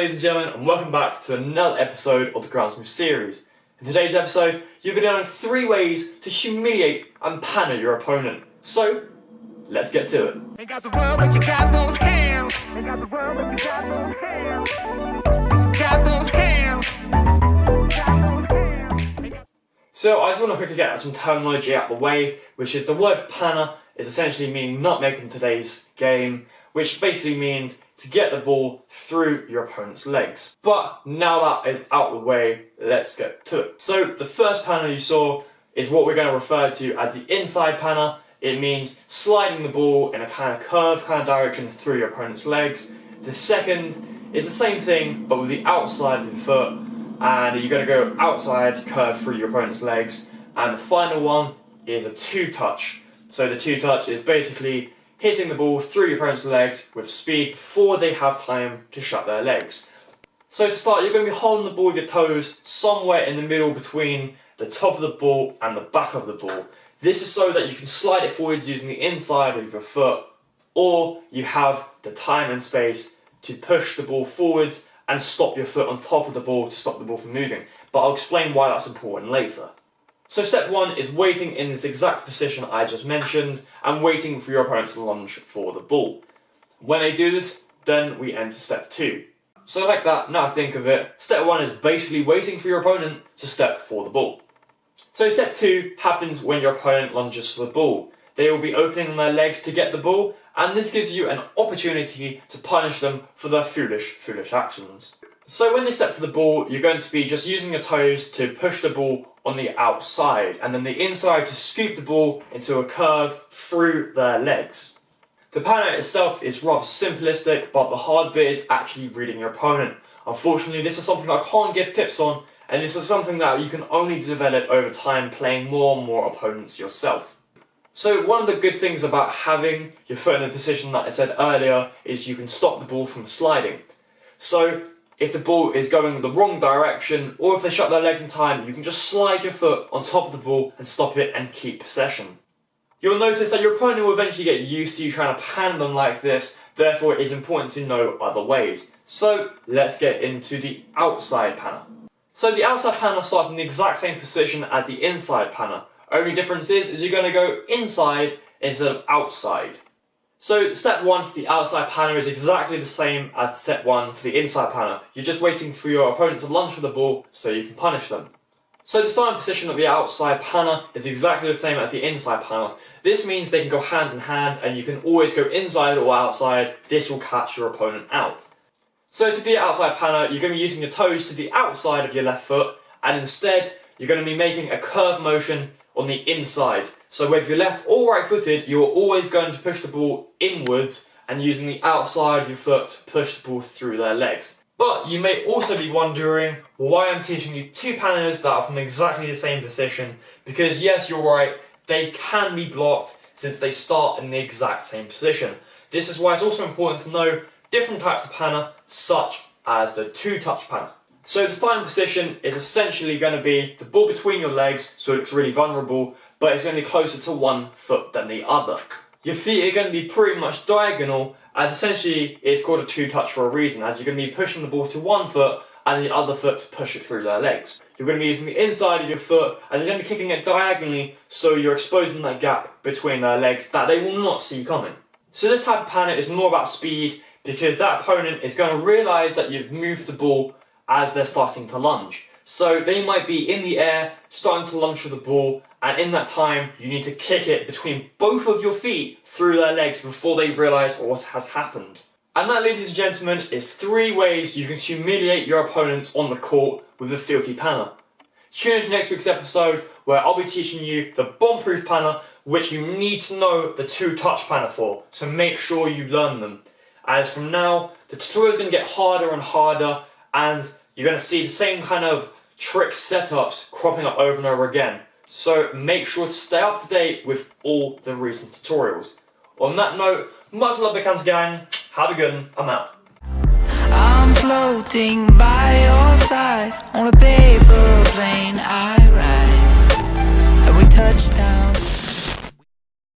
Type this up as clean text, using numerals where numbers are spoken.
ladies and gentlemen, and welcome back to another episode of the Grounds Move series. In today's episode, you'll be learning 3 ways to humiliate and panna your opponent. So, let's get to it. Ain't got the world, but you got those hands. Ain't got the world, but you got those hands. Got those hands. So, I just want to quickly get some terminology out of the way, which is the word panna is essentially meaning nutmeg in today's game, which basically means to get the ball through your opponent's legs. But now that is out of the way, let's get to it. So the first panna you saw is what we're going to refer to as the inside panna. It means sliding the ball in a kind of curved kind of direction through your opponent's legs. The second is the same thing, but with the outside of your foot, and you're going to go outside, curve through your opponent's legs. And the final one is a two touch. So the two touch is basically hitting the ball through your opponent's legs with speed before they have time to shut their legs. So to start, you're going to be holding the ball with your toes somewhere in the middle between the top of the ball and the back of the ball. This is so that you can slide it forwards using the inside of your foot, or you have the time and space to push the ball forwards and stop your foot on top of the ball to stop the ball from moving. But I'll explain why that's important later. So step 1 is waiting in this exact position I just mentioned and waiting for your opponent to lunge for the ball. When they do this, then we enter step 2. So like that, now think of it, step 1 is basically waiting for your opponent to step for the ball. So step 2 happens when your opponent lunges for the ball. They will be opening their legs to get the ball, and this gives you an opportunity to punish them for their foolish actions. So when they step for the ball, you're going to be just using your toes to push the ball on the outside, and then the inside to scoop the ball into a curve through their legs. The panna itself is rather simplistic, but the hard bit is actually reading your opponent. Unfortunately, this is something I can't give tips on, and this is something that you can only develop over time playing more and more opponents yourself. So one of the good things about having your foot in the position that I said earlier is you can stop the ball from sliding. So if the ball is going the wrong direction, or if they shut their legs in time, you can just slide your foot on top of the ball and stop it and keep possession. You'll notice that your opponent will eventually get used to you trying to pan them like this, therefore it is important to know other ways. So let's get into the outside panna. So the outside panna starts in the exact same position as the inside panna. Only difference is you're going to go inside instead of outside. So step 1 for the outside panna is exactly the same as step 1 for the inside panna. You're just waiting for your opponent to lunge for the ball so you can punish them. So the starting position of the outside panna is exactly the same as the inside panna. This means they can go hand in hand and you can always go inside or outside. This will catch your opponent out. So to the outside panna, you're going to be using your toes to the outside of your left foot, and instead you're going to be making a curve motion on the inside. So whether you're left or right footed, you're always going to push the ball inwards and using the outside of your foot to push the ball through their legs. But you may also be wondering why I'm teaching you 2 pannas that are from exactly the same position, because yes, you're right, they can be blocked since they start in the exact same position. This is why it's also important to know different types of panna, such as the two touch panna. So the starting position is essentially going to be the ball between your legs, so it looks really vulnerable, but it's going to be closer to one foot than the other. Your feet are going to be pretty much diagonal, as essentially it's called a two touch for a reason, as you're going to be pushing the ball to one foot and the other foot to push it through their legs. You're going to be using the inside of your foot and you're going to be kicking it diagonally, so you're exposing that gap between their legs that they will not see coming. So this type of panna is more about speed, because that opponent is going to realise that you've moved the ball as they're starting to lunge. So they might be in the air, starting to lunge for the ball, and in that time, you need to kick it between both of your feet through their legs before they realise what has happened. And that, ladies and gentlemen, is 3 ways you can humiliate your opponents on the court with a filthy panna. Tune in to next week's episode, where I'll be teaching you the bomb-proof panna, which you need to know the two-touch panna for, so make sure you learn them. As from now, the tutorial is going to get harder and harder, and you're going to see the same kind of trick setups cropping up over and over again. So make sure to stay up to date with all the recent tutorials. On that note, much love, Big Hands Gang. Have a good one. I'm out. I'm floating by your side on a paper